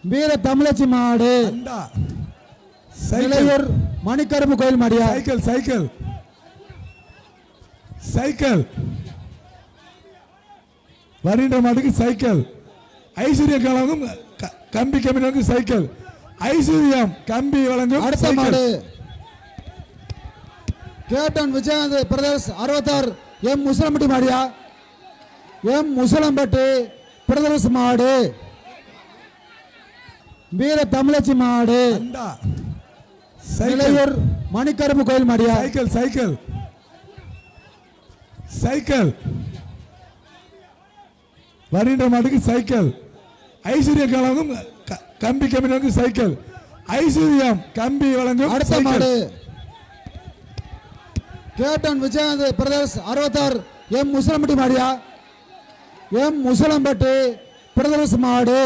வீர தமிழச்சி மாடு இளையூர் மணிக்கரும்பு கோயில் மாடியா சைக்கிள் சைக்கிள் சைக்கிள் வருகின்ற மாட்டுக்கு சைக்கிள் ஐஸ்வர்ய காலம் கம்பி கம்பி சைக்கிள் ஐஸ்வர்யம் கம்பி வழங்கும் அடுத்த மாடு captain Vijayakanth brothers 66 M Musalampatti மாடியா எம் முசலம்பட்டி பிரதர்ஸ் மாடு வீர தமிழச்சி மாடு இளையூர் மணிக்கரும்பு கோயில் மாடியா சைக்கிள் சைக்கிள் சைக்கிள் வருகின்ற மாட்டுக்கு சைக்கிள் ஐஸ்வர்ய காலம் கம்பி கம்பி சைக்கிள் ஐஸ்வர்யம் கம்பி வழங்கும் அடுத்த மாடு captain Vijayakanth brothers 66 M Musalampatti மாடியா எம் முசலம்பட்டி பிரதர்ஸ் மாடு